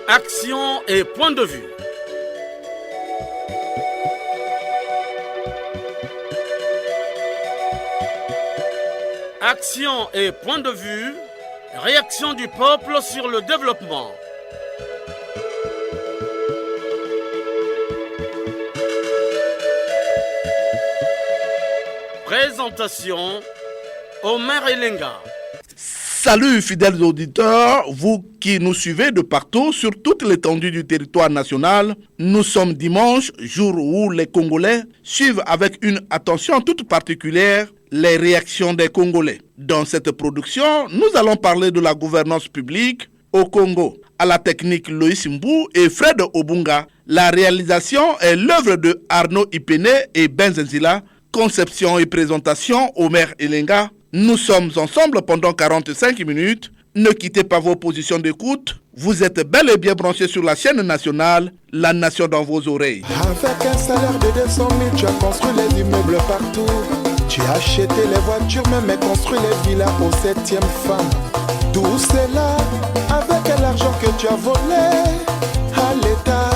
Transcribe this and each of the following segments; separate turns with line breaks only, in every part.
Action et point de vue. Action et point de vue. Réaction du peuple sur le développement. Présentation, Omer Elenga.
Salut fidèles auditeurs, vous qui nous suivez de partout sur toute l'étendue du territoire national. Nous sommes dimanche, jour où les Congolais suivent avec une attention toute particulière les réactions des Congolais. Dans cette production, nous allons parler de la gouvernance publique au Congo. À la technique Loïs Mbou et Fred Obunga, la réalisation est l'œuvre de Arnaud Ipene et Benzenzila. Conception et présentation, Omer Elenga. Nous sommes ensemble pendant 45 minutes. Ne quittez pas vos positions d'écoute. Vous êtes bel et bien branchés sur la chaîne nationale, La Nation dans vos oreilles.
Avec un salaire de 200 000, tu as construit les immeubles partout. Tu as acheté les voitures, même construit les villas aux 7e femmes. Tout cela avec l'argent que tu as volé à l'État,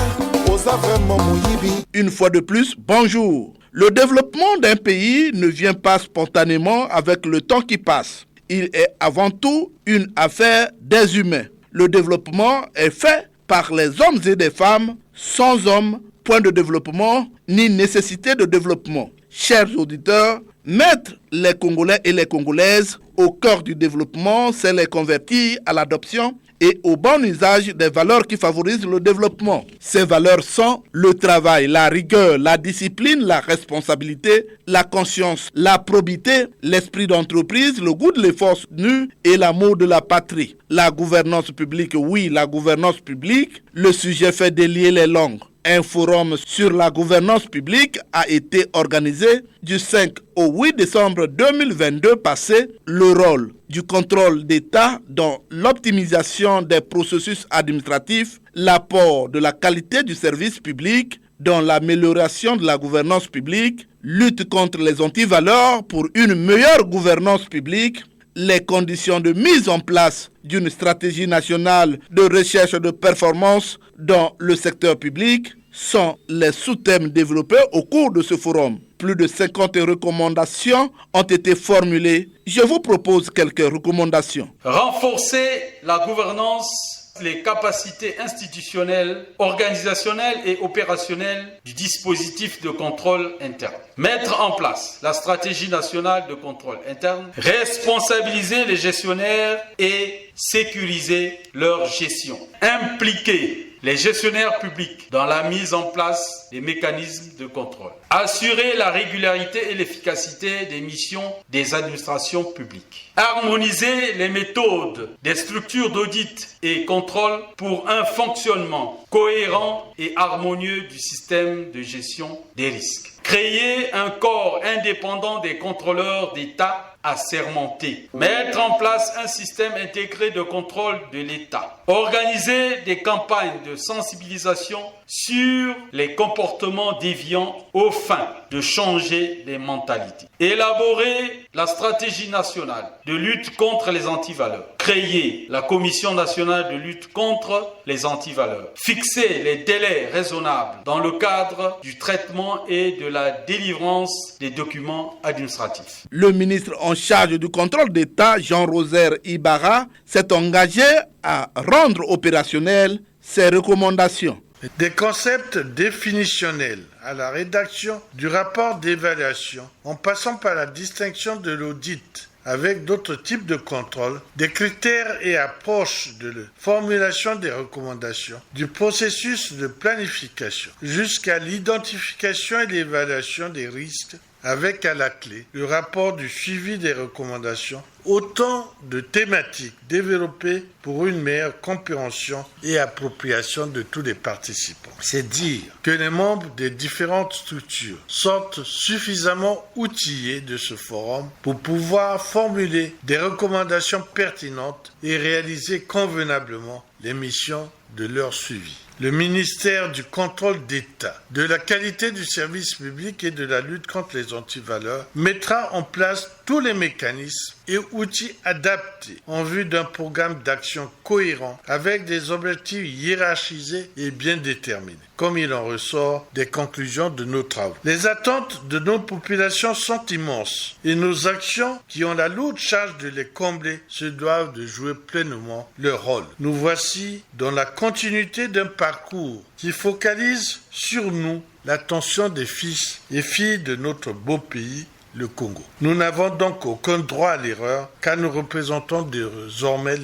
aux vraiment mouyibi.
Une fois de plus, bonjour. Le développement d'un pays ne vient pas spontanément avec le temps qui passe. Il est avant tout une affaire des humains. Le développement est fait par les hommes et des femmes. Sans hommes, point de développement, ni nécessité de développement. Chers auditeurs, mettre les Congolais et les Congolaises au cœur du développement, c'est les convertir à l'adoption et au bon usage des valeurs qui favorisent le développement. Ces valeurs sont le travail, la rigueur, la discipline, la responsabilité, la conscience, la probité, l'esprit d'entreprise, le goût de l'effort nu et l'amour de la patrie. La gouvernance publique, oui, la gouvernance publique, le sujet fait délier les langues. Un forum sur la gouvernance publique a été organisé du 5 au 8 décembre 2022 passé. Le rôle du contrôle d'État dans l'optimisation des processus administratifs, l'apport de la qualité du service public dans l'amélioration de la gouvernance publique, lutte contre les antivaleurs pour une meilleure gouvernance publique, les conditions de mise en place d'une stratégie nationale de recherche de performance dans le secteur public sont les sous-thèmes développés au cours de ce forum. Plus de 50 recommandations ont été formulées. Je vous propose quelques recommandations.
Renforcer la gouvernance, les capacités institutionnelles, organisationnelles et opérationnelles du dispositif de contrôle interne. Mettre en place la stratégie nationale de contrôle interne. Responsabiliser les gestionnaires et sécuriser leur gestion. Impliquer les gestionnaires publics dans la mise en place des mécanismes de contrôle. Assurer la régularité et l'efficacité des missions des administrations publiques. Harmoniser les méthodes des structures d'audit et contrôle pour un fonctionnement cohérent et harmonieux du système de gestion des risques. Créer un corps indépendant des contrôleurs d'État assermentés. Mettre en place un système intégré de contrôle de l'État. Organiser des campagnes de sensibilisation sur les comportements déviants aux fins de changer les mentalités. Élaborer la stratégie nationale de lutte contre les antivaleurs. Créer la commission nationale de lutte contre les antivaleurs. Fixer les délais raisonnables dans le cadre du traitement et de la délivrance des documents administratifs.
Le ministre en charge du contrôle d'État, Jean-Rosaire Ibarra, s'est engagé à rendre opérationnelles ces recommandations.
Des concepts définitionnels à la rédaction du rapport d'évaluation, en passant par la distinction de l'audit avec d'autres types de contrôle, des critères et approches de la formulation des recommandations, du processus de planification, jusqu'à l'identification et l'évaluation des risques, avec à la clé le rapport du suivi des recommandations, autant de thématiques développées pour une meilleure compréhension et appropriation de tous les participants. C'est dire que les membres des différentes structures sortent suffisamment outillés de ce forum pour pouvoir formuler des recommandations pertinentes et réaliser convenablement les missions de leur suivi. Le ministère du contrôle d'État, de la qualité du service public et de la lutte contre les antivaleurs mettra en place tous les mécanismes et outils adaptés en vue d'un programme d'action cohérent avec des objectifs hiérarchisés et bien déterminés, comme il en ressort des conclusions de nos travaux. Les attentes de nos populations sont immenses et nos actions, qui ont la lourde charge de les combler, se doivent de jouer pleinement leur rôle. Nous voici dans la continuité d'un parcours qui focalise sur nous l'attention des fils et filles de notre beau pays, le Congo. Nous n'avons donc aucun droit à l'erreur, car nous représentons désormais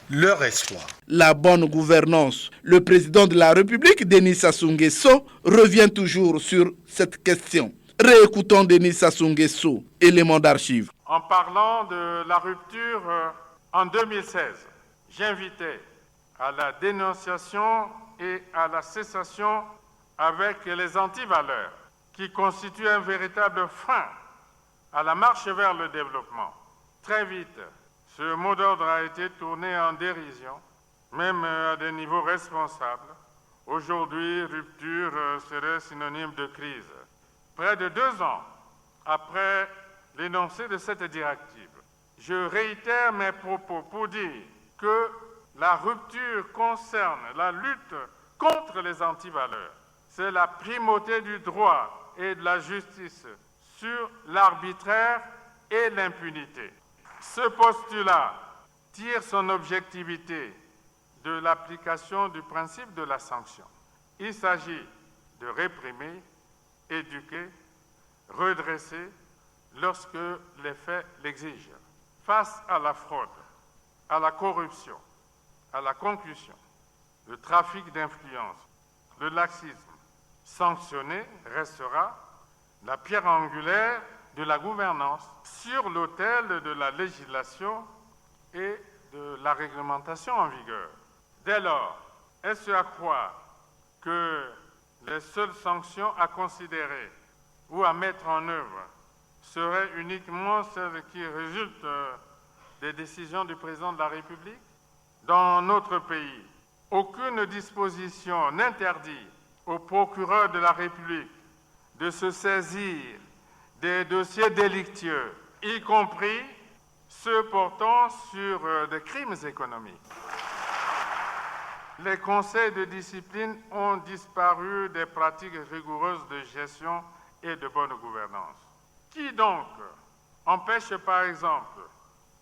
leur espoir.
La bonne gouvernance. Le président de la République, Denis Sassou Nguesso, revient toujours sur cette question. Réécoutons Denis Sassou Nguesso, élément d'archives.
En parlant de la rupture en 2016, j'invitais à la dénonciation et à la cessation avec les antivaleurs qui constituent un véritable frein à la marche vers le développement. Très vite, ce mot d'ordre a été tourné en dérision, même à des niveaux responsables. Aujourd'hui, rupture serait synonyme de crise. Près de 2 ans après l'énoncé de cette directive, je réitère mes propos pour dire que la rupture concerne la lutte contre les antivaleurs. C'est la primauté du droit et de la justice sur l'arbitraire et l'impunité. Ce postulat tire son objectivité de l'application du principe de la sanction. Il s'agit de réprimer, éduquer, redresser lorsque les faits l'exigent. Face à la fraude, à la corruption, à la concussion, le trafic d'influence, le laxisme, sanctionné restera la pierre angulaire de la gouvernance sur l'autel de la législation et de la réglementation en vigueur. Dès lors, est-ce à croire que les seules sanctions à considérer ou à mettre en œuvre seraient uniquement celles qui résultent des décisions du président de la République? Dans notre pays, aucune disposition n'interdit au procureur de la République de se saisir des dossiers délictueux, y compris ceux portant sur des crimes économiques. Les conseils de discipline ont disparu des pratiques rigoureuses de gestion et de bonne gouvernance. Qui donc empêche par exemple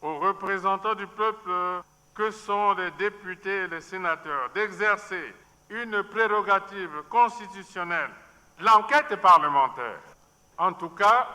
aux représentants du peuple que sont les députés et les sénateurs d'exercer une prérogative constitutionnelle, l'enquête parlementaire? En tout cas,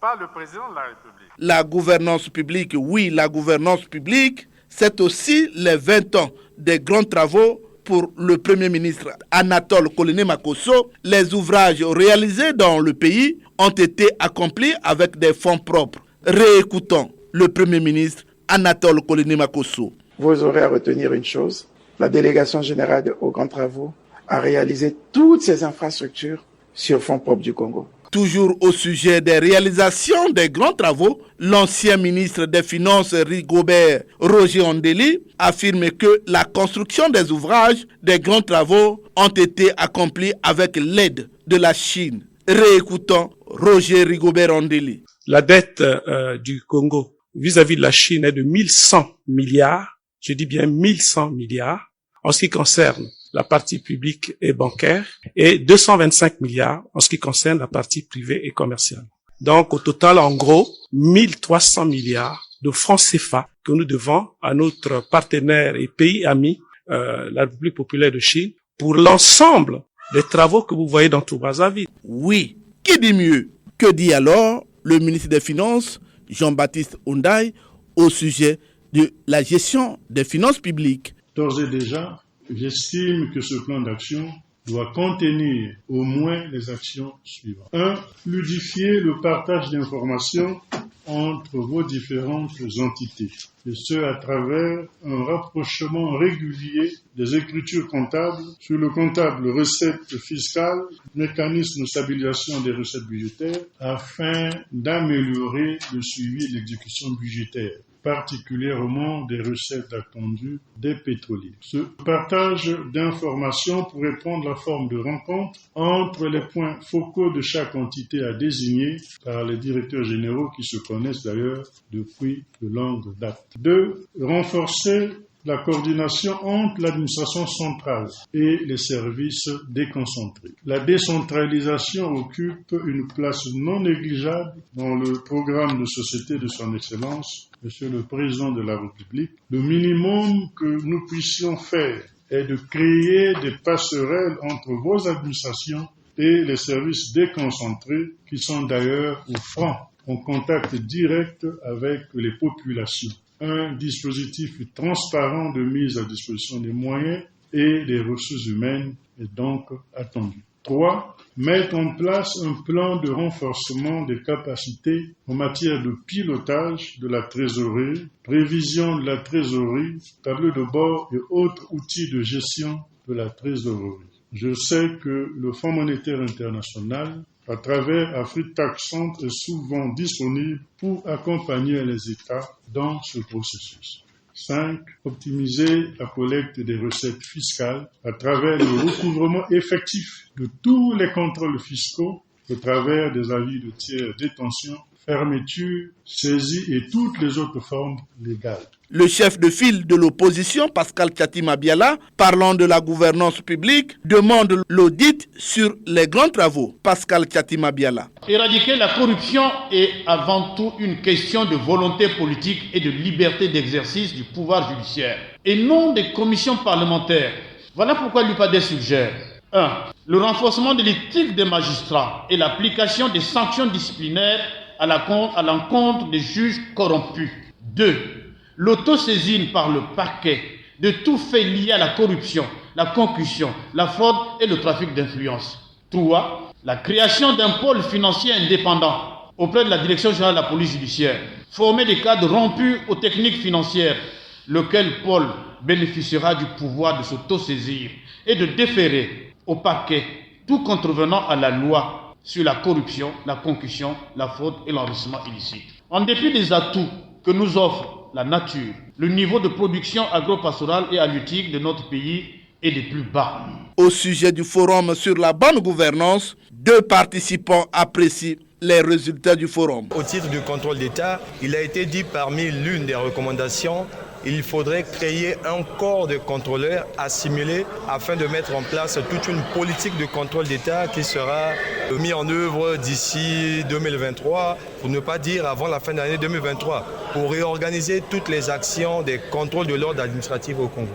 pas le président de la République.
La gouvernance publique, oui, la gouvernance publique, c'est aussi les 20 ans des grands travaux pour le Premier ministre Anatole Koloné-Makosso. Les ouvrages réalisés dans le pays ont été accomplis avec des fonds propres. Réécoutons le Premier ministre Anatole Koloné-Makosso.
Vous aurez à retenir une chose, la délégation générale aux grands travaux a réalisé toutes ces infrastructures sur fonds propres du Congo.
Toujours au sujet des réalisations des grands travaux, l'ancien ministre des Finances Rigobert Roger Ondeli affirme que la construction des ouvrages des grands travaux ont été accomplis avec l'aide de la Chine. Réécoutons Roger Rigobert Ondeli.
La dette du Congo vis-à-vis de la Chine est de 1100 milliards, je dis bien 1100 milliards, en ce qui concerne la partie publique et bancaire, et 225 milliards en ce qui concerne la partie privée et commerciale. Donc, au total, en gros, 1300 milliards de francs CFA que nous devons à notre partenaire et pays ami, la République populaire de Chine, pour l'ensemble des travaux que vous voyez dans tout Brazzaville.
Oui, qui dit mieux? Que dit alors le ministre des Finances, Jean-Baptiste Ondaye, au sujet de la gestion des finances publiques?
D'ores et déjà, j'estime que ce plan d'action doit contenir au moins les actions suivantes. 1. Fluidifier le partage d'informations entre vos différentes entités, et ce à travers un rapprochement régulier des écritures comptables sur le comptable recettes fiscales, mécanisme de stabilisation des recettes budgétaires, afin d'améliorer le suivi de l'exécution budgétaire. particulièrement des recettes attendues des pétroliers. Ce partage d'informations pourrait prendre la forme de rencontres entre les points focaux de chaque entité à désigner par les directeurs généraux qui se connaissent d'ailleurs depuis de longue date. 2. Renforcer la coordination entre l'administration centrale et les services déconcentrés. La décentralisation occupe une place non négligeable dans le programme de société de son Excellence, Monsieur le Président de la République. Le minimum que nous puissions faire est de créer des passerelles entre vos administrations et les services déconcentrés qui sont d'ailleurs au front, en contact direct avec les populations. Un dispositif transparent de mise à disposition des moyens et des ressources humaines est donc attendu. 3. Mettre en place un plan de renforcement des capacités en matière de pilotage de la trésorerie, prévision de la trésorerie, tableau de bord et autres outils de gestion de la trésorerie. Je sais que le Fonds monétaire international, à travers AfriTax Centre, est souvent disponible pour accompagner les États dans ce processus. 5. Optimiser la collecte des recettes fiscales à travers le recouvrement effectif de tous les contrôles fiscaux au travers des avis de tiers détention, fermeture, saisie et toutes les autres formes légales.
Le chef de file de l'opposition, Pascal Thiatima Biala, parlant de la gouvernance publique, demande l'audit sur les grands travaux. Pascal Thiatima Biala.
Éradiquer la corruption est avant tout une question de volonté politique et de liberté d'exercice du pouvoir judiciaire, et non des commissions parlementaires. Voilà pourquoi l'UPADES suggère 1. Le renforcement de l'éthique des magistrats et l'application des sanctions disciplinaires à l'encontre des juges corrompus. 2. L'autosaisine par le parquet de tout fait lié à la corruption, la concussion, la fraude et le trafic d'influence. 3. La création d'un pôle financier indépendant auprès de la Direction générale de la police judiciaire. Former des cadres rompus aux techniques financières, lequel pôle bénéficiera du pouvoir de s'autosaisir et de déférer au parquet tout contrevenant à la loi sur la corruption, la concussion, la fraude et l'enrichissement illicite. En dépit des atouts que nous offre la nature, le niveau de production agro-pastorale et halieutique de notre pays est des plus bas.
Au sujet du forum sur la bonne gouvernance, 2 participants apprécient les résultats du forum.
Au titre du contrôle d'État, il a été dit parmi l'une des recommandations, il faudrait créer un corps de contrôleurs assimilés afin de mettre en place toute une politique de contrôle d'État qui sera mise en œuvre d'ici 2023, pour ne pas dire avant la fin de l'année 2023, pour réorganiser toutes les actions des contrôles de l'ordre administratif au Congo.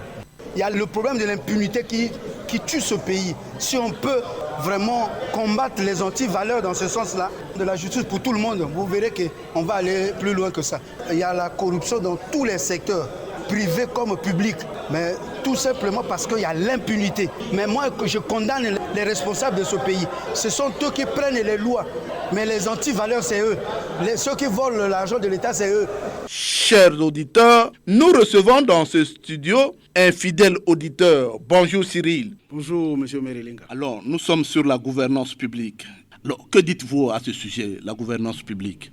Il y a le problème de l'impunité qui tue ce pays. Si on peut vraiment combattre les antivaleurs dans ce sens-là, de la justice pour tout le monde, vous verrez qu'on va aller plus loin que ça. Il y a la corruption dans tous les secteurs, privés comme publics, mais tout simplement parce qu'il y a l'impunité. Mais moi, je condamne les responsables de ce pays. Ce sont eux qui prennent les lois, mais les antivaleurs, c'est eux. Ceux qui volent l'argent de l'État, c'est eux.
Chers auditeurs, nous recevons dans ce studio un fidèle auditeur. Bonjour Cyril.
Bonjour Monsieur Merilinga.
Alors, nous sommes sur la gouvernance publique. Alors, que dites-vous à ce sujet, la gouvernance publique?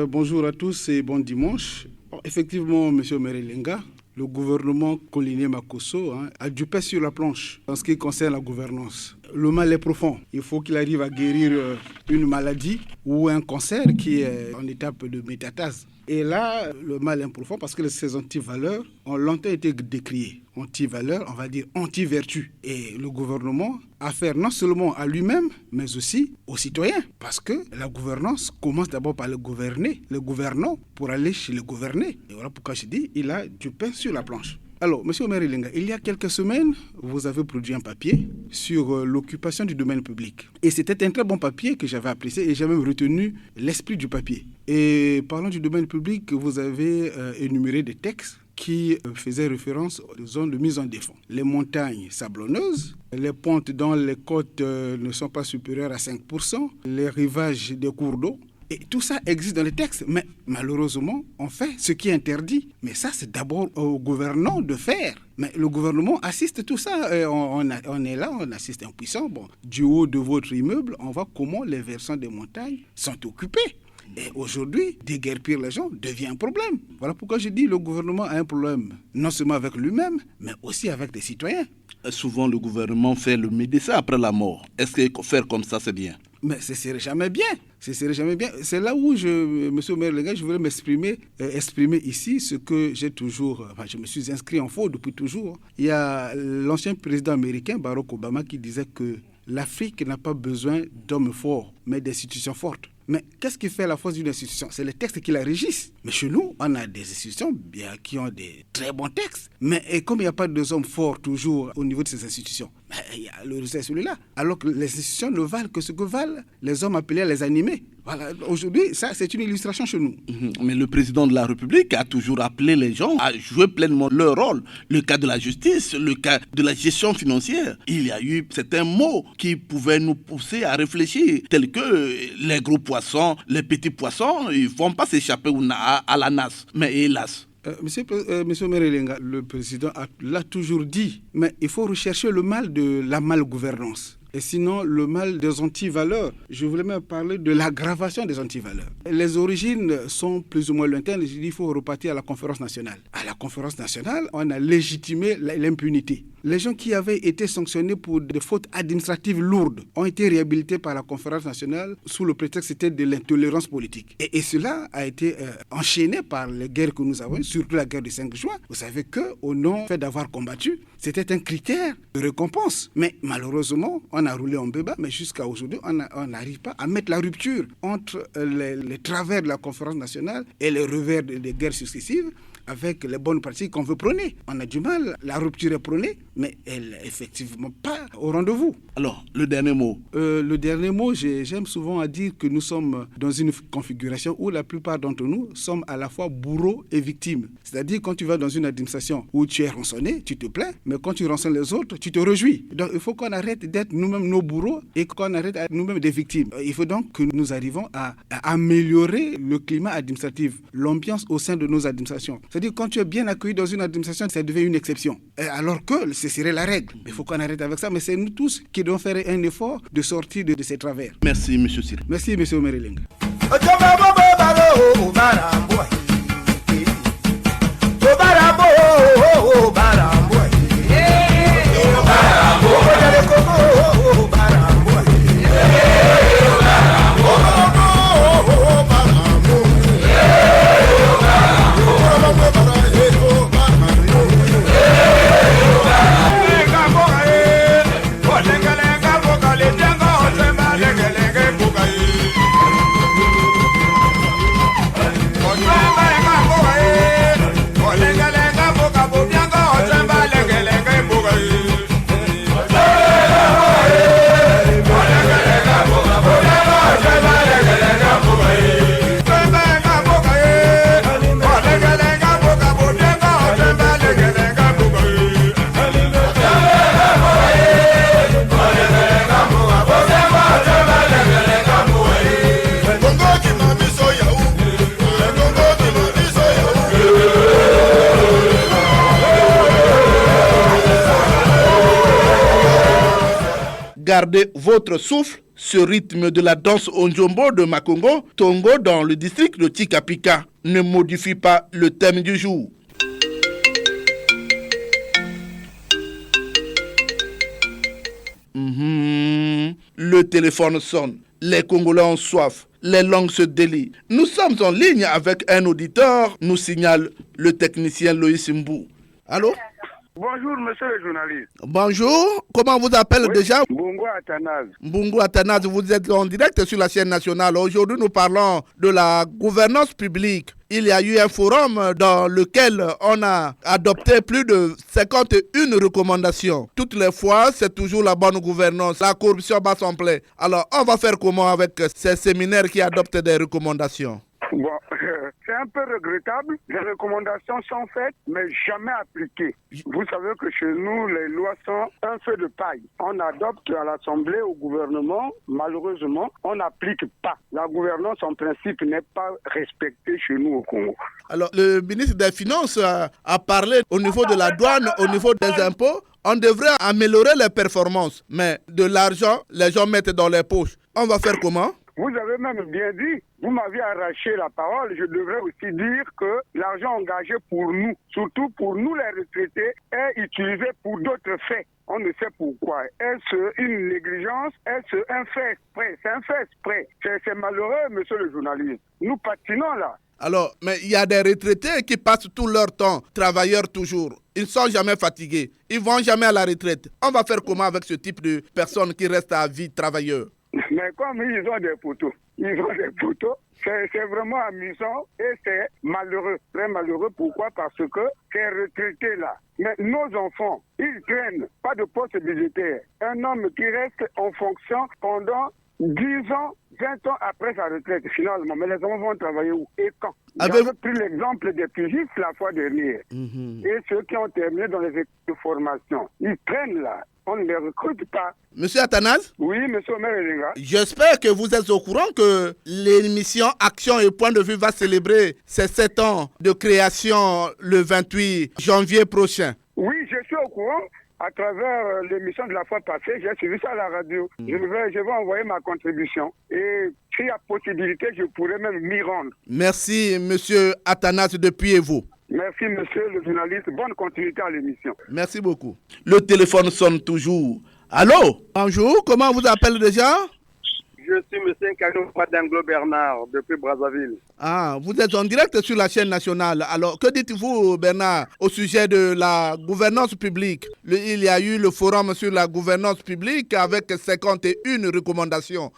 Bonjour à tous et bon dimanche. Effectivement, Monsieur Merilinga, le gouvernement Collinet Makosso a du pain sur la planche en ce qui concerne la gouvernance. Le mal est profond. Il faut qu'il arrive à guérir une maladie ou un cancer qui est en étape de métatase. Et là, le mal est profond parce que ces antivaleurs ont longtemps été décriées. Antivaleurs, on va dire anti-vertu. Et le gouvernement a affaire non seulement à lui-même, mais aussi aux citoyens. Parce que la gouvernance commence d'abord par le gouverner, le gouvernant, pour aller chez le gouverné. Et voilà pourquoi je dis, il a du pain sur la planche. Alors, M. Merilinga, il y a quelques semaines, vous avez produit un papier sur l'occupation du domaine public. Et c'était un très bon papier que j'avais apprécié et j'ai même retenu l'esprit du papier. Et parlant du domaine public, vous avez énuméré des textes qui faisaient référence aux zones de mise en défense. Les montagnes sablonneuses, les pentes dont les côtes ne sont pas supérieures à 5%, les rivages des cours d'eau. Et tout ça existe dans les textes, mais malheureusement, on fait ce qui est interdit. Mais ça, c'est d'abord au gouvernement de faire. Mais le gouvernement assiste tout ça. On est là, on assiste impuissant. Bon, du haut de votre immeuble, on voit comment les versants des montagnes sont occupés. Et aujourd'hui, déguerpir les gens devient un problème. Voilà pourquoi je dis que le gouvernement a un problème, non seulement avec lui-même, mais aussi avec les citoyens.
Souvent, le gouvernement fait le médecin après la mort. Est-ce que faire comme ça, c'est bien?
Mais ce serait jamais bien. C'est là où monsieur le maire Lenga, je voulais exprimer ici ce que j'ai toujours, je me suis inscrit en faux depuis toujours. Il y a l'ancien président américain Barack Obama qui disait que l'Afrique n'a pas besoin d'hommes forts, mais d'institutions fortes. Mais qu'est-ce qui fait la force d'une institution? C'est les textes qui la régissent. Mais chez nous, on a des institutions qui ont des très bons textes. Mais comme il n'y a pas de hommes forts toujours au niveau de ces institutions, le résultat est celui-là. Alors que les institutions ne valent que ce que valent les hommes appelés à les animer. Voilà. Aujourd'hui, ça, c'est une illustration chez nous.
Mais le président de la République a toujours appelé les gens à jouer pleinement leur rôle. Le cas de la justice, le cas de la gestion financière. Il y a eu certains mots qui pouvaient nous pousser à réfléchir, tels que les gros poissons, les petits poissons, ils ne vont pas s'échapper à la nasse. Mais hélas.
Monsieur Merelenga, le président l'a toujours dit, mais il faut rechercher le mal de la malgouvernance. Et sinon, le mal des antivaleurs. Je voulais même parler de l'aggravation des antivaleurs. Les origines sont plus ou moins lointaines. Je dis qu'il faut repartir à la conférence nationale. À la conférence nationale, on a légitimé l'impunité. Les gens qui avaient été sanctionnés pour des fautes administratives lourdes ont été réhabilités par la conférence nationale sous le prétexte c'était de l'intolérance politique. Et cela a été enchaîné par les guerres que nous avons, surtout la guerre du 5 juin. Vous savez qu'au nom fait d'avoir combattu, c'était un critère de récompense. Mais malheureusement, on a roulé en bébat, mais jusqu'à aujourd'hui, on n'arrive pas à mettre la rupture entre les travers de la conférence nationale et les revers des guerres successives avec les bonnes pratiques qu'on veut prôner. On a du mal, la rupture est prônée, mais elle n'est effectivement pas au rendez-vous.
Alors, le dernier mot.
Le dernier mot, j'aime souvent à dire que nous sommes dans une configuration où la plupart d'entre nous sommes à la fois bourreaux et victimes. C'est-à-dire, quand tu vas dans une administration où tu es rançonné, tu te plains, mais quand tu rançonnes les autres, tu te réjouis. Donc, il faut qu'on arrête d'être nous-mêmes nos bourreaux et qu'on arrête d'être nous-mêmes des victimes. Il faut donc que nous arrivons à améliorer le climat administratif, l'ambiance au sein de nos administrations. C'est-à-dire, quand tu es bien accueilli dans une administration, ça devient une exception. Alors que ce serait la règle. Il faut qu'on arrête avec ça, mais c'est nous tous qui devons faire un effort de sortir de ces travers.
Merci, M. Siré.
Merci, M. Merelenga.
Gardez votre souffle. Ce rythme de la danse Onjombo de Makongo, Tongo dans le district de Tikapika ne modifie pas le thème du jour. Le téléphone sonne. Les Congolais ont soif. Les langues se délient. Nous sommes en ligne avec un auditeur, nous signale le technicien Loïs Mbou. Allô?
Bonjour, monsieur le journaliste.
Bonjour. Comment vous appelez déjà?
Mbungu Athanase.
Mbungu Athanase, vous êtes en direct sur la chaîne nationale. Aujourd'hui, nous parlons de la gouvernance publique. Il y a eu un forum dans lequel on a adopté plus de 51 recommandations. Toutes les fois, c'est toujours la bonne gouvernance. La corruption bat son plein. Alors, on va faire comment avec ces séminaires qui adoptent des recommandations?
Bon, c'est un peu regrettable. Les recommandations sont faites, mais jamais appliquées. Vous savez que chez nous, les lois sont un feu de paille. On adopte à l'Assemblée, au gouvernement. Malheureusement, on n'applique pas. La gouvernance, en principe, n'est pas respectée chez nous au Congo.
Alors, le ministre des Finances a parlé au niveau de la douane, au niveau des impôts. On devrait améliorer les performances. Mais de l'argent, les gens mettent dans les poches. On va faire comment?
Vous avez même bien dit, vous m'aviez arraché la parole, je devrais aussi dire que l'argent engagé pour nous, surtout pour nous les retraités, est utilisé pour d'autres faits. On ne sait pourquoi. Est-ce une négligence? Est-ce un fait exprès? C'est un fait exprès. C'est malheureux, monsieur le journaliste. Nous patinons là.
Alors, mais il y a des retraités qui passent tout leur temps, travailleurs toujours. Ils ne sont jamais fatigués. Ils ne vont jamais à la retraite. On va faire comment avec ce type de personnes qui restent à vie travailleurs?
Mais comme ils ont des photos, c'est vraiment amusant et c'est malheureux, très malheureux. Pourquoi? Parce que ces retraités-là, mais nos enfants, ils prennent pas de poste budgétaire. Un homme qui reste en fonction pendant 10 ans, 20 ans après sa retraite, finalement. Mais les enfants vont travailler où et quand? J'avais pris l'exemple des pigistes la fois dernière. Et ceux qui ont terminé dans les écoles de formation, ils prennent là. On ne les recrute pas.
Monsieur Athanase?
Oui, monsieur Omer Elenga.
J'espère que vous êtes au courant que l'émission Action et Point de Vue va célébrer ses 7 ans de création le 28 janvier prochain.
Oui, je suis au courant. À travers l'émission de la fois passée, j'ai suivi ça à la radio. Je vais envoyer ma contribution. Et s'il y a possibilité, je pourrais même m'y rendre.
Merci, monsieur Athanase depuis Evo.
Merci, monsieur le journaliste. Bonne continuité à l'émission.
Merci beaucoup. Le téléphone sonne toujours. Allô? Bonjour, comment vous appelez déjà?
Je suis monsieur Kanou Danglo Bernard, depuis Brazzaville.
Ah, vous êtes en direct sur la chaîne nationale. Alors, que dites-vous, Bernard, au sujet de la gouvernance publique? Il y a eu le forum sur la gouvernance publique avec 51 recommandations.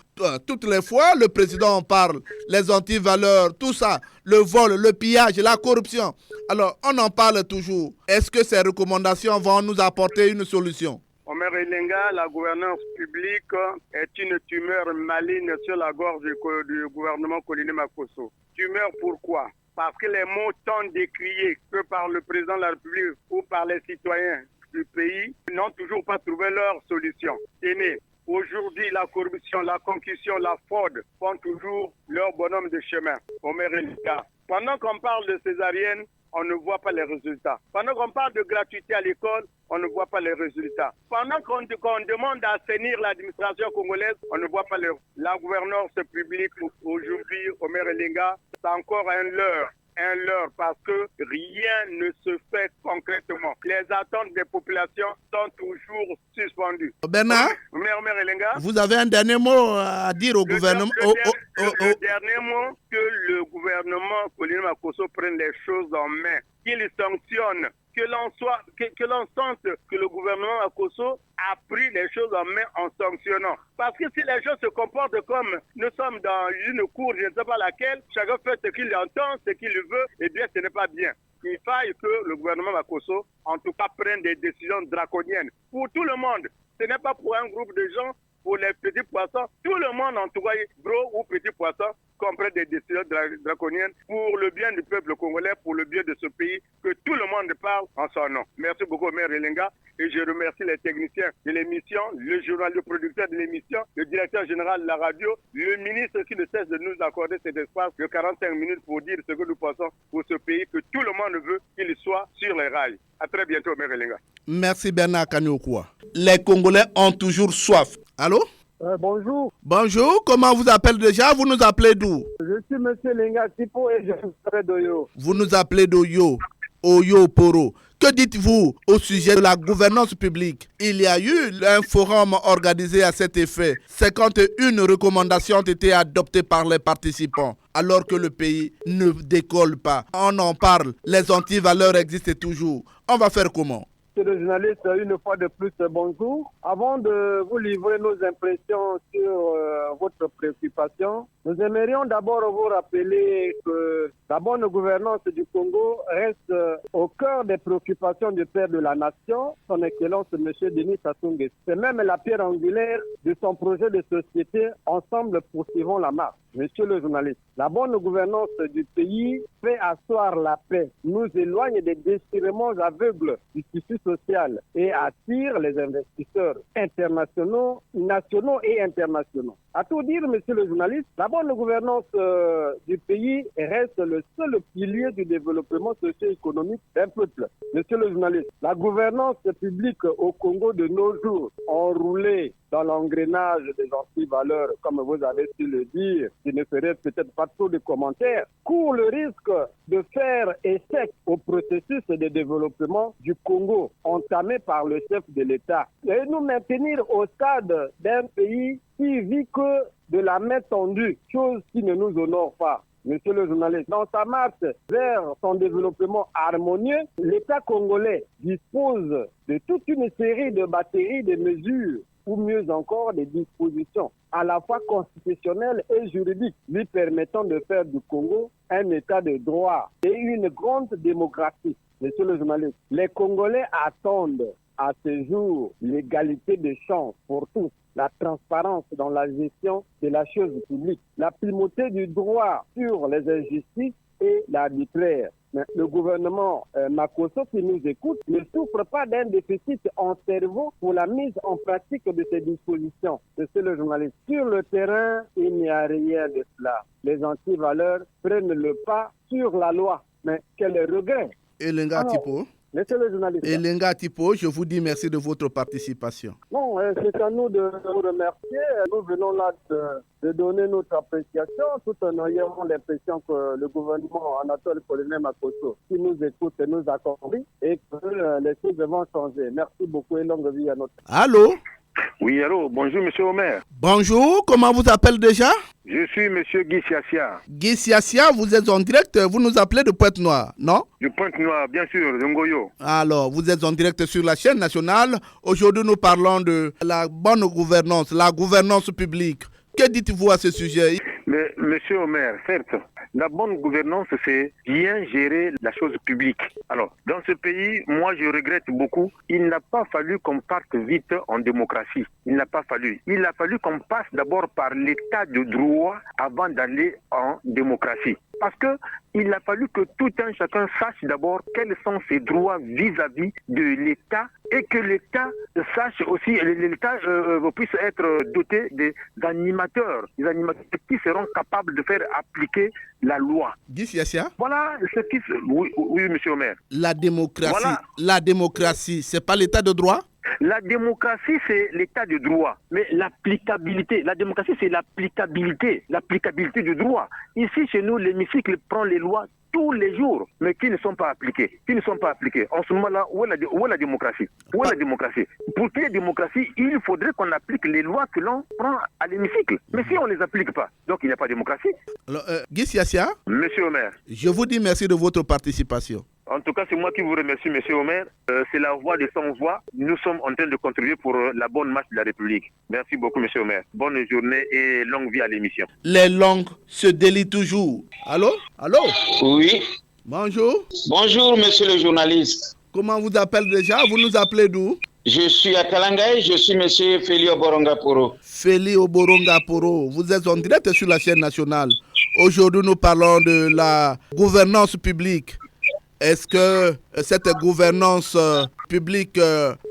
Toutes les fois, le président en parle, les antivaleurs, tout ça, le vol, le pillage, la corruption. Alors, on en parle toujours. Est-ce que ces recommandations vont nous apporter une solution?
Omer Elenga, la gouvernance publique est une tumeur maligne sur la gorge du gouvernement Koliné Makosso. Tumeur pourquoi? Parce que les mots tant décriés que par le président de la République ou par les citoyens du pays n'ont toujours pas trouvé leur solution. Tenez, aujourd'hui, la corruption, la concussion, la fraude font toujours leur bonhomme de chemin. Omer Elenga. Pendant qu'on parle de césarienne, on ne voit pas les résultats. Pendant qu'on parle de gratuité à l'école, on ne voit pas les résultats. Pendant qu'on demande d'assainir l'administration congolaise, on ne voit pas la gouvernance publique aujourd'hui, Omer Elenga, c'est encore un leurre parce que rien ne se fait concrètement. Les attentes des populations sont toujours suspendues.
Bernard,
Omer Elenga,
vous avez un dernier mot à dire au gouvernement?
Le dernier mot, que le gouvernement Koliné Makosso prenne les choses en main, qu'il sanctionne, que l'on sente que le gouvernement Makosso a pris les choses en main en sanctionnant. Parce que si les gens se comportent comme nous sommes dans une cour, je ne sais pas laquelle, chacun fait ce qu'il entend, ce qu'il veut, eh bien ce n'est pas bien. Il faille que le gouvernement Makosso, en tout cas, prenne des décisions draconiennes pour tout le monde. Ce n'est pas pour un groupe de gens, pour les petits poissons. Tout le monde, en tout cas, gros ou petits poissons, comprennent des décisions draconiennes pour le bien du peuple congolais, pour le bien de ce pays, que tout le monde parle en son nom. Merci beaucoup, Omer Elenga, et je remercie les techniciens de l'émission, le journal, le producteur de l'émission, le directeur général de la radio, le ministre qui ne cesse de nous accorder cet espace de 45 minutes pour dire ce que nous pensons pour ce pays, que tout le monde veut qu'il soit sur les rails. À très bientôt, Omer Elenga.
Merci Bernard Kanyokwa. Les Congolais ont toujours soif. Allô?
Bonjour.
Bonjour, comment vous appelez déjà? Vous nous appelez d'où?
Je suis monsieur Lenga Tipo et je suis d'Oyo.
Vous nous appelez d'Oyo, Oyo Poro. Que dites-vous au sujet de la gouvernance publique? Il y a eu un forum organisé à cet effet. 51 recommandations ont été adoptées par les participants, alors que le pays ne décolle pas. On en parle, les antivaleurs existent toujours. On va faire comment?
Monsieur le journaliste, une fois de plus, bonjour. Avant de vous livrer nos impressions sur votre préoccupation, nous aimerions d'abord vous rappeler que la bonne gouvernance du Congo reste au cœur des préoccupations du père de la nation, son Excellence M. Denis Sassou Nguesso. C'est même la pierre angulaire de son projet de société. Ensemble, poursuivons la marche. Monsieur le journaliste, la bonne gouvernance du pays fait asseoir la paix, nous éloigne des déchirements aveugles du tissu social et attire les investisseurs internationaux, nationaux et internationaux. À tout dire, monsieur le journaliste, la bonne gouvernance du pays reste le seul pilier du développement socio-économique d'un peuple. Monsieur le journaliste, la gouvernance publique au Congo de nos jours, enroulée dans l'engrenage des antivaleurs, comme vous avez su le dire, qui ne ferait peut-être pas trop de commentaires, court le risque de faire échec au processus de développement du Congo entamé par le chef de l'État et nous maintenir au stade d'un pays qui vit que de la main tendue, chose qui ne nous honore pas. Monsieur le journaliste, dans sa marche vers son développement harmonieux, l'État congolais dispose de toute une série de batteries de mesures, ou mieux encore des dispositions à la fois constitutionnelles et juridiques, lui permettant de faire du Congo un État de droit et une grande démocratie. Monsieur le journaliste, les Congolais attendent à ce jour l'égalité des chances pour tous, la transparence dans la gestion de la chose publique, la primauté du droit sur les injustices et l'arbitraire. Mais le gouvernement Makosso qui nous écoute ne souffre pas d'un déficit en cerveau pour la mise en pratique de ces dispositions. C'est le journaliste. Sur le terrain, il n'y a rien de cela. Les antivaleurs prennent le pas sur la loi. Mais quel regret.
Elenga Tipo.
Monsieur le journaliste.
Elenga Tipo, je vous dis merci de votre participation.
Non, c'est à nous de vous remercier. Nous venons là de donner notre appréciation tout en ayant l'impression que le gouvernement Anatole Polonais Makosso qui nous écoute et nous accompagne et que les choses vont changer. Merci beaucoup et longue vie à notre...
Allô?
Oui, allô, bonjour monsieur Omer.
Bonjour, comment vous appelez déjà?
Je suis monsieur Guy Siassia.
Guy Siassia, vous êtes en direct, vous nous appelez de Pointe-Noire, non?
De Pointe-Noire, bien sûr, de Ngoyo.
Alors, vous êtes en direct sur la chaîne nationale. Aujourd'hui, nous parlons de la bonne gouvernance, la gouvernance publique. Que dites-vous à ce sujet?
Mais monsieur Omer, certes, la bonne gouvernance, c'est bien gérer la chose publique. Alors, dans ce pays, moi, je regrette beaucoup. Il n'a pas fallu qu'on parte vite en démocratie. Il n'a pas fallu. Il a fallu qu'on passe d'abord par l'état de droit avant d'aller en démocratie. Parce que il a fallu que tout un chacun sache d'abord quels sont ses droits vis-à-vis de l'État et que l'État sache aussi, l'État puisse être doté des animateurs qui seront capables de faire appliquer la loi. Voilà ce qui... Oui, monsieur Omer.
La démocratie, c'est pas l'État de droit?
La démocratie, c'est l'état de droit. Mais l'applicabilité, la démocratie, c'est l'applicabilité du droit. Ici, chez nous, l'hémicycle prend les lois tous les jours, mais qui ne sont pas appliquées. En ce moment-là, où est la démocratie? Où est la démocratie? Pour qu'il y ait démocratie, il faudrait qu'on applique les lois que l'on prend à l'hémicycle. Mais si on ne les applique pas, donc il n'y a pas de démocratie.
Alors, Guy Siassia,
monsieur Omer.
Je vous dis merci de votre participation.
En tout cas, c'est moi qui vous remercie, monsieur Omer. C'est la voix des sans-voix. Nous sommes en train de contribuer pour la bonne marche de la République. Merci beaucoup, monsieur Omer. Bonne journée et longue vie à l'émission.
Les langues se délient toujours. Allô?
Oui.
Bonjour.
Bonjour, monsieur le journaliste.
Comment vous appelez déjà? Vous nous appelez d'où?
Je suis à Kalangay, je suis monsieur Feli Oborongaporo.
Feli Oborongaporo, vous êtes en direct sur la chaîne nationale. Aujourd'hui, nous parlons de la gouvernance publique. Est-ce que cette gouvernance publique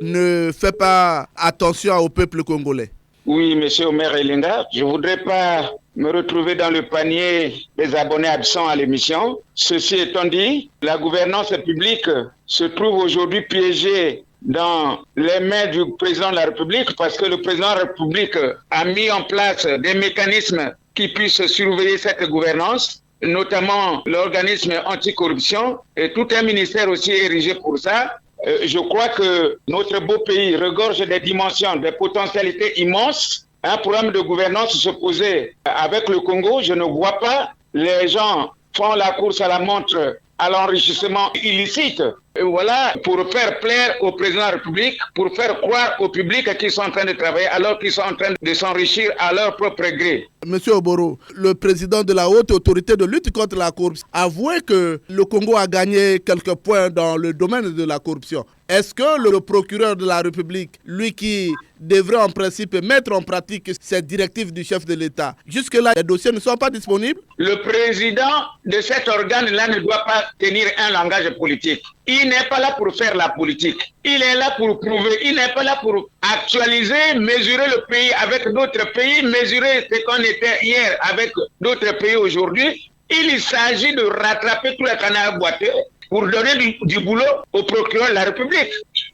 ne fait pas attention au peuple congolais?
Oui, monsieur Omer Elenga, je ne voudrais pas me retrouver dans le panier des abonnés absents à l'émission. Ceci étant dit, la gouvernance publique se trouve aujourd'hui piégée dans les mains du président de la République parce que le président de la République a mis en place des mécanismes qui puissent surveiller cette gouvernance, notamment l'organisme anticorruption et tout un ministère aussi érigé pour ça. Je crois que notre beau pays regorge des dimensions, des potentialités immenses. Un problème de gouvernance se posait avec le Congo, je ne vois pas. Les gens font la course à la montre à l'enrichissement illicite. Et voilà, pour faire plaire au président de la République, pour faire croire au public qu'ils sont en train de travailler alors qu'ils sont en train de s'enrichir à leur propre gré.
Monsieur Oboro, le président de la haute autorité de lutte contre la corruption a avoué que le Congo a gagné quelques points dans le domaine de la corruption. Est-ce que le procureur de la République, lui qui devrait en principe mettre en pratique cette directive du chef de l'État, jusque-là, les dossiers ne sont pas disponibles?
Le président de cet organe-là ne doit pas tenir un langage politique. Il il n'est pas là pour faire la politique. Il est là pour prouver. Il n'est pas là pour actualiser, mesurer le pays avec d'autres pays, mesurer ce qu'on était hier avec d'autres pays aujourd'hui. Il s'agit de rattraper tous les canards boiteux pour donner du boulot au procureur de la République.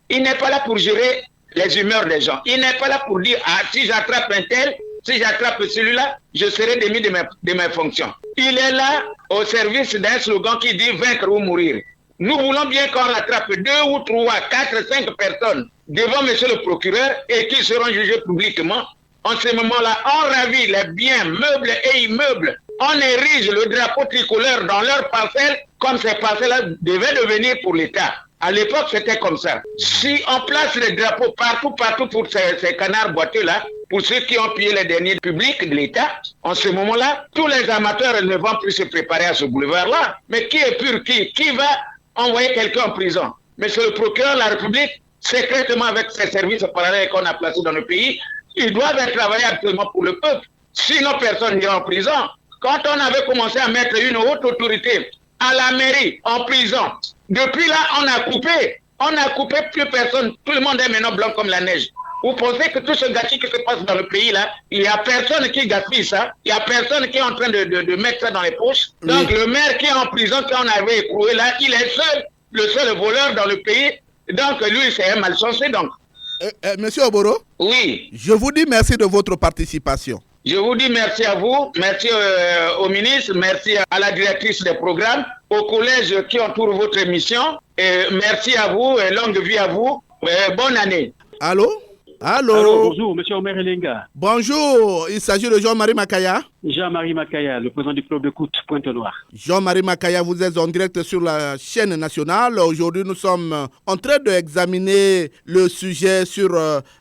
Il n'est pas là pour gérer les humeurs des gens. Il n'est pas là pour dire, ah, si j'attrape un tel, si j'attrape celui-là, je serai démis de mes fonctions. Il est là au service d'un slogan qui dit vaincre ou mourir. Nous voulons bien qu'on rattrape 2 ou 3, 4, 5 personnes devant monsieur le procureur et qui seront jugés publiquement. En ce moment-là, on ravit les biens, meubles et immeubles. On érige le drapeau tricolore dans leurs parcelles comme ces parcelles-là devaient devenir pour l'État. À l'époque, c'était comme ça. Si on place les drapeaux partout pour ces canards boiteux-là, pour ceux qui ont pillé les derniers publics de l'État, en ce moment-là, tous les amateurs ne vont plus se préparer à ce boulevard-là. Mais qui est pur qui va envoyer quelqu'un en prison? Monsieur le procureur de la République, secrètement avec ses services parallèles qu'on a placés dans le pays, ils doivent travailler absolument pour le peuple. Sinon, personne n'ira en prison. Quand on avait commencé à mettre une haute autorité à la mairie, en prison, depuis là, on a coupé plus personne. Tout le monde est maintenant blanc comme la neige. Vous pensez que tout ce gâchis qui se passe dans le pays là, il n'y a personne qui gaspille ça, il n'y a personne qui est en train de mettre ça dans les poches. Donc le maire qui est en prison, qu'on avait écroué là, il est le seul voleur dans le pays. Donc lui, c'est un malchanceux donc.
Monsieur Oboro?
Oui.
Je vous dis merci de votre participation.
Je vous dis merci à vous, merci au ministre, merci à la directrice des programmes, aux collèges qui entourent votre émission. Et merci à vous et longue vie à vous. Bonne année.
Allô?
Allô, bonjour, monsieur Omer Elenga.
Bonjour, il s'agit de Jean-Marie Makaya.
Jean-Marie Makaya, le président du club de foot Pointe-Noire.
Jean-Marie Makaya, vous êtes en direct sur la chaîne nationale. Aujourd'hui, nous sommes en train d'examiner le sujet sur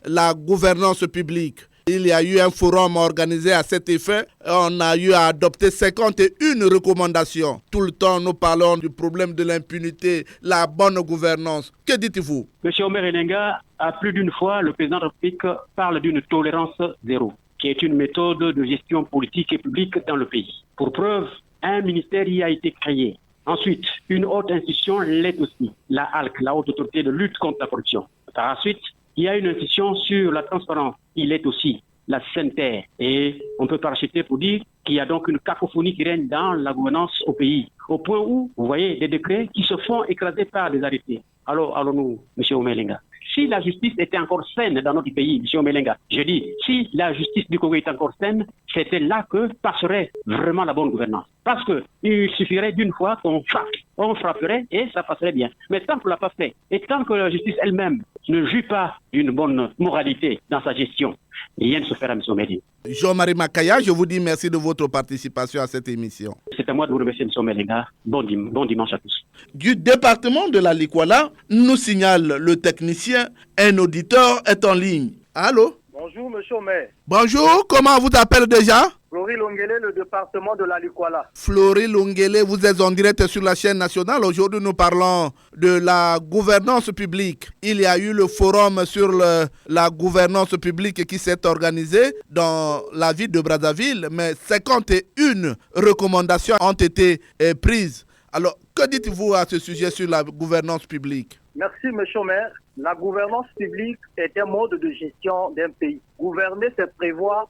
la gouvernance publique. Il y a eu un forum organisé à cet effet. On a eu à adopter 51 recommandations. Tout le temps, nous parlons du problème de l'impunité, la bonne gouvernance. Que dites-vous?
Monsieur Omer Elenga, à plus d'une fois, le président de la République parle d'une tolérance zéro, qui est une méthode de gestion politique et publique dans le pays. Pour preuve, un ministère y a été créé. Ensuite, une haute institution l'est aussi, la HALC, la Haute Autorité de lutte contre la corruption. Par la suite, il y a une institution sur la transparence, il est aussi la CNTR. Et on peut paracheter pour dire qu'il y a donc une cacophonie qui règne dans la gouvernance au pays. Au point où, vous voyez, des décrets qui se font écraser par des arrêtés. Alors, allons-nous, M. Omelenga. Si la justice était encore saine dans notre pays, M. Omelenga, je dis, si la justice du Congo était encore saine, c'était là que passerait vraiment la bonne gouvernance. Parce qu'il suffirait d'une fois qu'on frappe. On frapperait et ça passerait bien. Mais tant qu'on ne l'a pas fait, et tant que la justice elle-même ne joue pas d'une bonne moralité dans sa gestion, rien ne se fera, M. Omelenga.
Jean-Marie Makaya, je vous dis merci de votre participation à cette émission.
C'est à moi de vous remercier, M. Omelenga. Bon dimanche à tous.
Du département de la Likwala, nous signale le technicien, un auditeur est en ligne. Allô?
Bonjour, monsieur Omer.
Bonjour, comment vous appelez déjà?
Florie Longele, le département de la Likwala.
Florie Longele, vous êtes en direct sur la chaîne nationale. Aujourd'hui, nous parlons de la gouvernance publique. Il y a eu le forum sur la gouvernance publique qui s'est organisé dans la ville de Brazzaville, mais 51 recommandations ont été prises. Alors, que dites-vous à ce sujet sur la gouvernance publique?
Merci, monsieur le maire. La gouvernance publique est un mode de gestion d'un pays. Gouverner, c'est prévoir,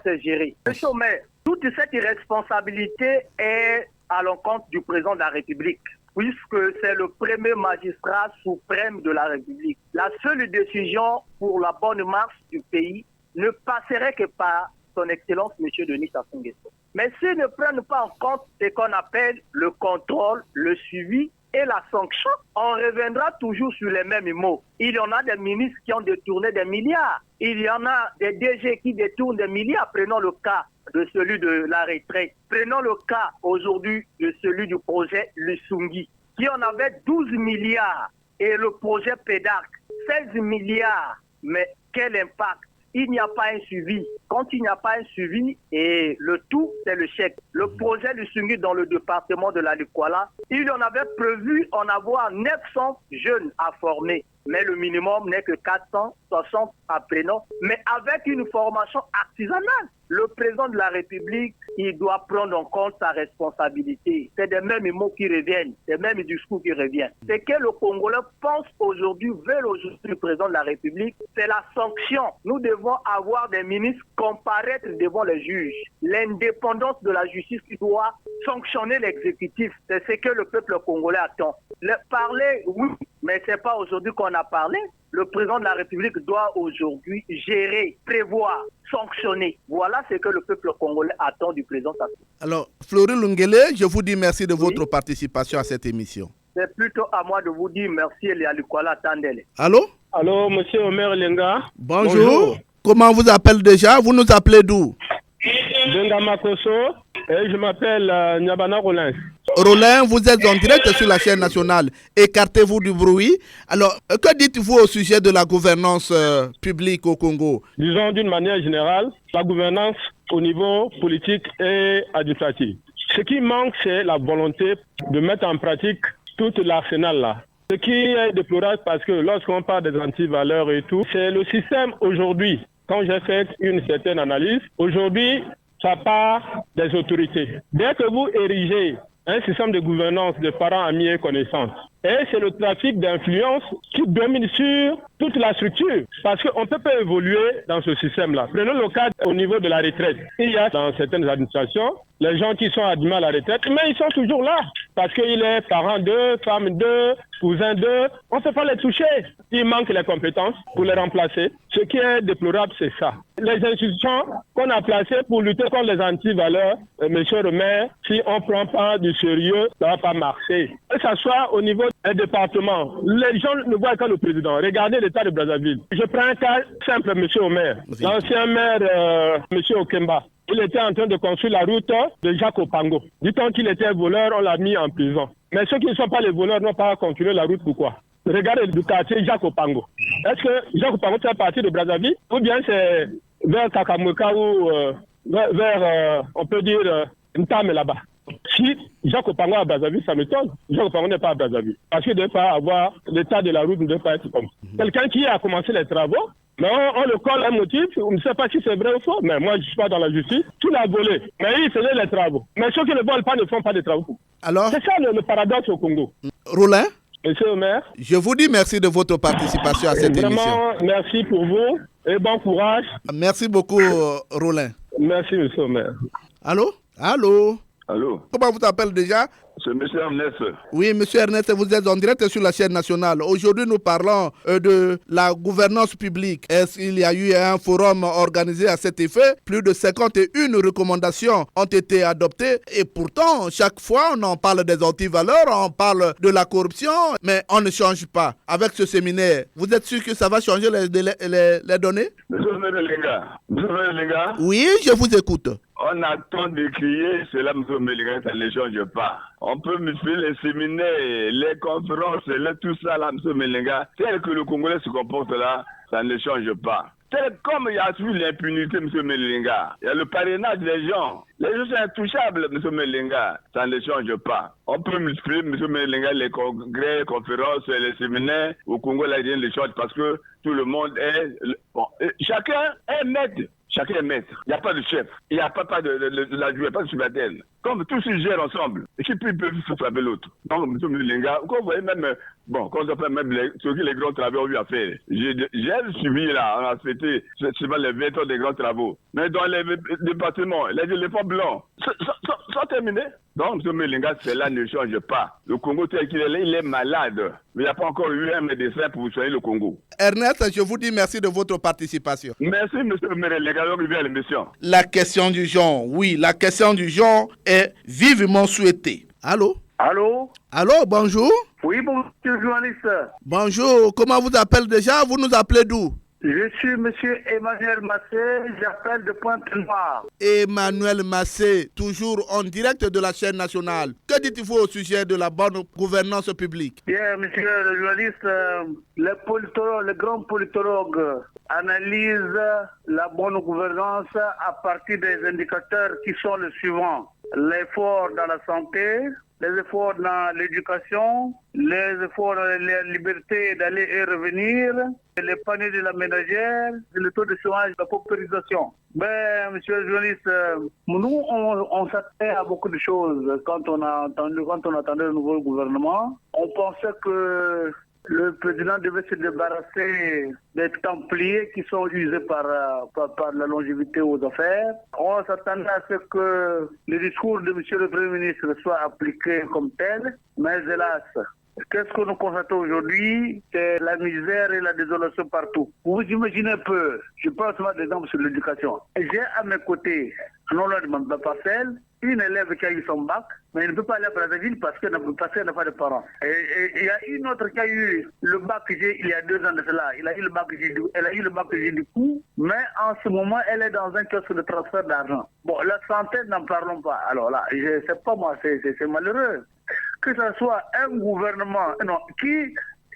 c'est gérer. Monsieur le maire, toute cette irresponsabilité est à l'encontre du président de la République, puisque c'est le premier magistrat suprême de la République. La seule décision pour la bonne marche du pays ne passerait que par son Excellence, M. Denis Sassou Nguesso. Mais s'ils ne prennent pas en compte ce qu'on appelle le contrôle, le suivi et la sanction, on reviendra toujours sur les mêmes mots. Il y en a des ministres qui ont détourné des milliards. Il y en a des DG qui détournent des milliards. Prenons le cas de celui de la retraite. Prenons le cas aujourd'hui de celui du projet Lusungi, qui en avait 12 milliards. Et le projet PEDAC, 16 milliards. Mais quel impact? Il n'y a pas un suivi. Quand il n'y a pas un suivi, et le tout, c'est le chèque. Le projet du Sungi dans le département de la Likwala, il en avait prévu en avoir 900 jeunes à former.
mais le minimum n'est que 460 apprenants, mais avec une formation artisanale. Le président de la République, il doit prendre en compte sa responsabilité. C'est des mêmes mots qui reviennent, des mêmes discours qui reviennent. Ce que le Congolais pense aujourd'hui, veut aujourd'hui le président de la République, c'est la sanction. Nous devons avoir des ministres comparaître devant les juges. L'indépendance de la justice qui doit sanctionner l'exécutif, c'est ce que le peuple congolais attend. Parler, oui, mais ce n'est pas aujourd'hui qu'on a parlé. Le président de la République doit aujourd'hui gérer, prévoir, sanctionner. Voilà ce que le peuple congolais attend du président.
Alors, Florie Lungele, je vous dis merci de votre participation à cette émission.
C'est plutôt à moi de vous dire merci, Elialukwala Tandele.
Allô?
Allô, monsieur Omer Lenga.
Bonjour. Comment vous appelez déjà? Vous nous appelez d'où?
Benga Makoso, et je m'appelle Nyabana Rollin.
Rollin, vous êtes en direct sur la chaîne nationale. Écartez-vous du bruit. Alors, que dites-vous au sujet de la gouvernance publique au Congo?
Disons d'une manière générale, la gouvernance au niveau politique et administratif. Ce qui manque, c'est la volonté de mettre en pratique tout l'arsenal là. Ce qui est déplorable parce que lorsqu'on parle des antivaleurs et tout, c'est le système aujourd'hui. Quand j'ai fait une certaine analyse, aujourd'hui, ça part des autorités. Dès que vous érigez un système de gouvernance de parents, amis et connaissances, et c'est le trafic d'influence qui domine sur toute la structure. Parce qu'on ne peut pas évoluer dans ce système-là. Prenons le cas au niveau de la retraite. Il y a dans certaines administrations, les gens qui sont admis à la retraite, mais ils sont toujours là. Parce qu'il est parent d'eux, femme d'eux, cousin d'eux. On ne peut pas les toucher. Il manque les compétences pour les remplacer. Ce qui est déplorable, c'est ça. Les institutions qu'on a placées pour lutter contre les antivaleurs, monsieur le maire, si on ne prend pas du sérieux, ça ne va pas marcher. Que ce soit au niveau des départements, les gens ne voient que le président. Regardez l'état de Brazzaville. Je prends un cas simple, monsieur le maire. L'ancien maire, monsieur Okemba. Il était en train de construire la route de Jacques Opango. Du temps qu'il était voleur, on l'a mis en prison. Mais ceux qui ne sont pas les voleurs n'ont pas continué la route. Pourquoi? Regardez le quartier Jacques Opango. Est-ce que Jacques Opango fait partie de Brazzaville ou bien c'est vers Kakamweka ou vers, on peut dire, Ntame là-bas? Si Jacques Opango à Brazzaville, ça m'étonne. Jacques Opango n'est pas à Brazzaville. Parce qu'il ne doit pas avoir l'état de la route, ne doit pas être comme ça. Quelqu'un qui a commencé les travaux, mais on le colle un motif, on ne sait pas si c'est vrai ou faux, mais moi je ne suis pas dans la justice, tout l'a volé, mais il faisait les travaux. Mais ceux qui ne volent pas ne font pas de travaux.
Alors,
c'est ça le paradoxe au Congo.
Rollin,
monsieur le maire,
je vous dis merci de votre participation à cette émission.
Vraiment, merci pour vous et bon courage.
Merci beaucoup, Rollin.
Merci, monsieur le maire.
Allô? Allô?
Allô?
Comment vous t'appelez déjà?
C'est M. Ernest.
Oui, M. Ernest, vous êtes en direct sur la chaîne nationale. Aujourd'hui, nous parlons de la gouvernance publique. Est-ce qu'il y a eu un forum organisé à cet effet? Plus de 51 recommandations ont été adoptées. Et pourtant, chaque fois, on en parle des antivaleurs, on parle de la corruption, mais on ne change pas. Avec ce séminaire, vous êtes sûr que ça va changer les données?
Monsieur Melinga.
Oui, je vous écoute.
On attend de crier, cela, M. Melinga, ça ne change pas. On peut multiplier les séminaires, les conférences, tout ça, là, M. Melinga. Tel que le Congolais se comporte là, ça ne change pas. Comme il y a toujours l'impunité, M. Melinga, il y a le parrainage des gens. Les gens sont intouchables, M. Melinga. Ça ne change pas. On peut multiplier, M. Melinga, les congrès, les conférences, les séminaires. Au Congo, là, rien ne change parce que tout le monde est... Bon, chacun est maître. Chacun est maître. Il n'y a pas de chef. Il n'y a pas de l'adjoint, pas de subalterne. Comme tous se gèrent ensemble, et qui peuvent se frapper l'autre. Donc, M. Melinga, quand vous voyez même, bon, quand on fait même les grands travaux ont eu à faire. J'ai suivi là, on a fêté les 20 ans des grands travaux. Mais dans les départements, les éléphants blancs sont terminés. Donc, M. Melinga, cela ne change pas. Le Congo tel qu'il est, il est malade. Mais il n'y a pas encore eu un médecin pour soigner le Congo.
Ernest, je vous dis merci de votre participation.
Merci, M. Melinga, donc à l'émission.
La question du genre, oui, la question du genre est vivement souhaitée. Allô?
Allô?
Allô, bonjour.
Oui, bonjour, journaliste.
Bonjour, comment vous appelez déjà? Vous nous appelez d'où?
Je suis M. Emmanuel Massé, j'appelle de Pointe-Noire.
Emmanuel Massé, toujours en direct de la chaîne nationale. Que dites-vous au sujet de la bonne gouvernance publique?
Bien, monsieur le journaliste, les grands politologues analysent la bonne gouvernance à partir des indicateurs qui sont les suivants. L'effort dans la santé,
les efforts dans l'éducation, les efforts dans la liberté d'aller et revenir, les paniers de la ménagère, le taux de chômage, la paupérisation. Ben, monsieur le journaliste, nous, on s'attendait à beaucoup de choses quand on attendait le nouveau gouvernement. On pensait que le président devait se débarrasser des Templiers qui sont usés par la longévité aux affaires. On s'attendait à ce que le discours de monsieur le Premier ministre soit appliqué comme tel, mais hélas, qu'est-ce que nous constatons aujourd'hui? C'est la misère et la désolation partout. Vous imaginez un peu, je prends souvent des exemples sur l'éducation. J'ai à mes côtés, non loin de ma parcelle, une élève qui a eu son bac, mais elle ne peut pas aller à Brazzaville parce qu'elle n'a pas de parents. Et il y a une autre qui a eu le bac il y a 2 ans de cela. Elle a eu le bac du coup, mais en ce moment, elle est dans un kiosque de transfert d'argent. Bon, la santé, n'en parlons pas. Alors là, je sais pas moi, c'est malheureux. Que ce soit un gouvernement qui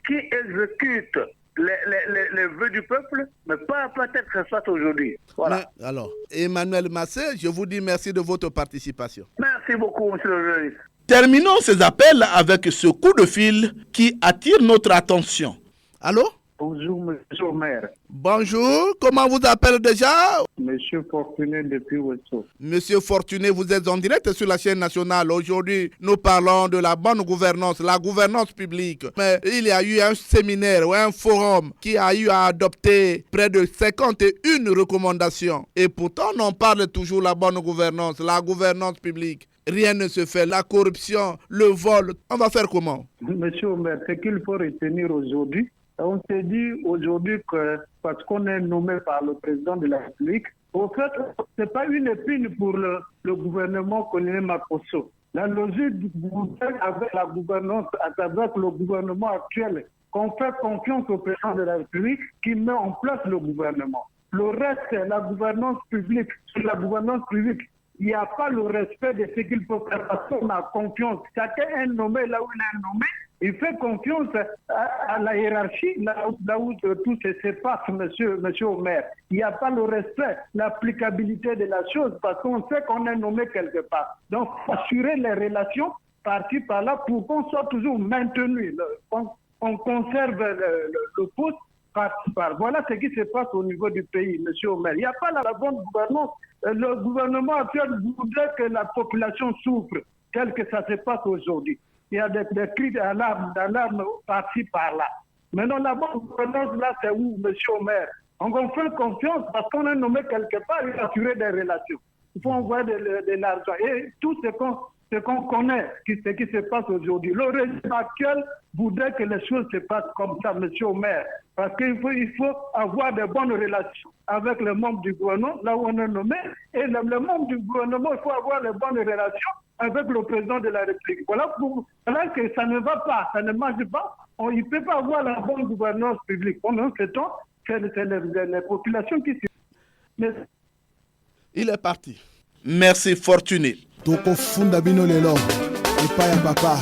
exécute les vœux du peuple, mais pas peut-être que ce soit aujourd'hui. Voilà.
Mais, alors, Emmanuel Massé, je vous dis merci de votre participation.
Merci beaucoup, monsieur le journaliste.
Terminons ces appels avec ce coup de fil qui attire notre attention. Allô?
Bonjour, monsieur le maire.
Bonjour, comment vous appelez déjà?
Monsieur Fortuné depuis Ouesso.
Monsieur Fortuné, vous êtes en direct sur la chaîne nationale. Aujourd'hui, nous parlons de la bonne gouvernance, la gouvernance publique. Mais il y a eu un séminaire ou un forum qui a eu à adopter près de 51 recommandations. Et pourtant, on parle toujours de la bonne gouvernance, la gouvernance publique. Rien ne se fait. La corruption, le vol, on va faire comment?
Monsieur le maire, ce qu'il faut retenir aujourd'hui, on s'est dit aujourd'hui que parce qu'on est nommé par le président de la République, au fait, ce n'est pas une épine pour le gouvernement colonel Makosso. La logique du gouvernement avec la gouvernance, avec le gouvernement actuel, qu'on fait confiance au président de la République qui met en place le gouvernement. Le reste, c'est la gouvernance publique. Sur la gouvernance publique, il n'y a pas le respect de ce qu'il faut faire parce qu'on a confiance. Chacun est nommé là où il est nommé. Il fait confiance à la hiérarchie, là où tout se passe, monsieur le maire. Il n'y a pas le respect, l'applicabilité de la chose, parce qu'on sait qu'on est nommé quelque part. Donc, assurer les relations par-ci, par-là, pour qu'on soit toujours maintenu, qu'on conserve le poste par-ci, par-là. Voilà ce qui se passe au niveau du pays, monsieur le maire. Il n'y a pas la bonne gouvernance. Le gouvernement actuel voudrait que la population souffre, tel que ça se passe aujourd'hui. Il y a des cris d'alarme par-ci, par-là. Maintenant, la bonne gouvernance, là, c'est où, monsieur le maire? On fait confiance parce qu'on est nommé quelque part, il assurer des relations. Il faut envoyer de l'argent. Et tout ce qu'on connaît, ce qui se passe aujourd'hui. Le régime actuel voudrait que les choses se passent comme ça, monsieur le maire. Parce qu'il faut avoir de bonnes relations avec les membres du gouvernement, là où on est nommé. Et les membres du gouvernement, il faut avoir de bonnes relations avec le président de la République. Voilà que ça ne va pas, ça ne marche pas. Il ne peut pas avoir la bonne gouvernance publique. Pendant ce temps, c'est les populations qui se...
Il est parti. Merci, Fortuné.
Toko funda bino lelo. Ipaya papa.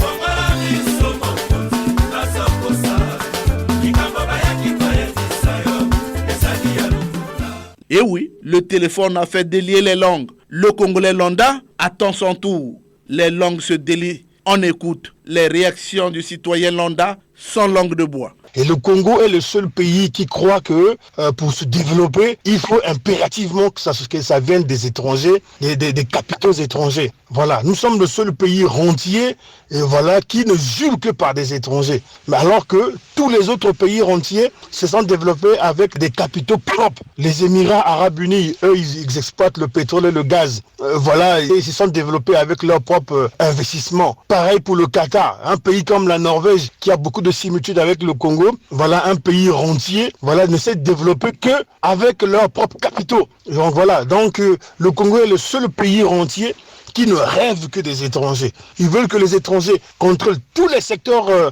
Et oui, le téléphone a fait délier les langues. Le Congolais lambda attend son tour. Les langues se délient. On écoute les réactions du citoyen lambda sans langue de bois.
Et le Congo est le seul pays qui croit que pour se développer, il faut impérativement que ça vienne des étrangers, des capitaux étrangers. Voilà, nous sommes le seul pays rentier qui ne jure que par des étrangers. Mais alors que tous les autres pays rentiers se sont développés avec des capitaux propres. Les Émirats Arabes Unis, eux, ils exploitent le pétrole et le gaz. Ils se sont développés avec leur propre investissement. Pareil pour le Qatar, un pays comme la Norvège qui a beaucoup de similitudes avec le Congo. Voilà un pays rentier, ne s'est développé que avec leurs propres capitaux. Donc le Congo est le seul pays rentier qui ne rêve que des étrangers. Ils veulent que les étrangers contrôlent tous les secteurs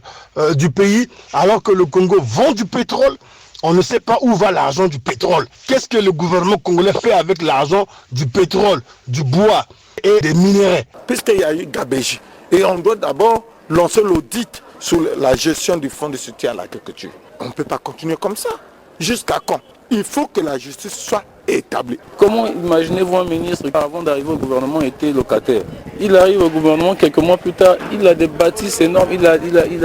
du pays, alors que le Congo vend du pétrole. On ne sait pas où va l'argent du pétrole. Qu'est-ce que le gouvernement congolais fait avec l'argent du pétrole, du bois et des minéraux?
Puisqu'il y a eu Gabéji, et on doit d'abord lancer l'audit sur la gestion du fonds de soutien à l'agriculture. On ne peut pas continuer comme ça. Jusqu'à quand? Il faut que la justice soit établi.
Comment imaginez-vous un ministre qui, avant d'arriver au gouvernement, était locataire? Il arrive au gouvernement, quelques mois plus tard, il a des bâtisses énormes, il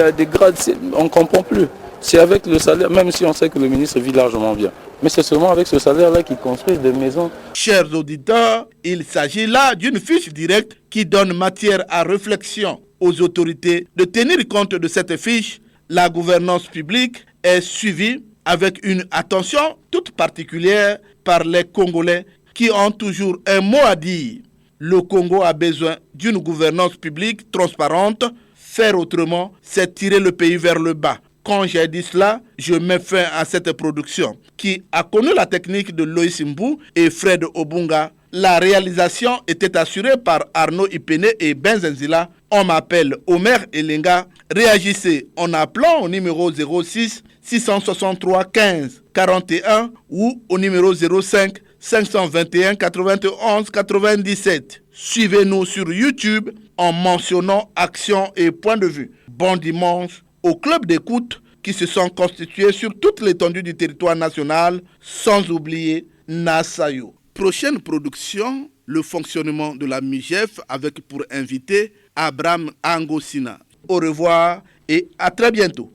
a des grades, on ne comprend plus. C'est avec le salaire, même si on sait que le ministre vit largement bien. Mais c'est seulement avec ce salaire-là qu'il construit des maisons.
Chers auditeurs, il s'agit là d'une fiche directe qui donne matière à réflexion aux autorités de tenir compte de cette fiche. La gouvernance publique est suivie avec une attention toute particulière par les Congolais qui ont toujours un mot à dire. Le Congo a besoin d'une gouvernance publique transparente. Faire autrement, c'est tirer le pays vers le bas. Quand j'ai dit cela, je mets fin à cette production qui a connu la technique de Loïs Mbou et Fred Obunga. La réalisation était assurée par Arnaud Ipene et Benzenzila. On m'appelle Omer Elenga. Réagissez en appelant au numéro 06 663 15 41 ou au numéro 05 521 91 97. Suivez-nous sur YouTube en mentionnant Action et Point de Vue. Bon dimanche aux clubs d'écoute qui se sont constitués sur toute l'étendue du territoire national, sans oublier Nassayo. Prochaine production, le fonctionnement de la MIGEF avec pour invité Abraham Angosina. Au revoir et à très bientôt.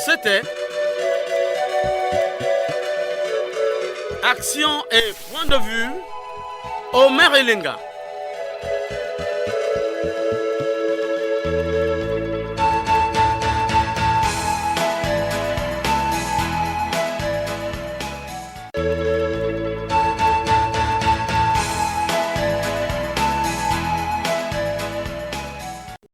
C'était Action et Point de Vue, Omer Elenga.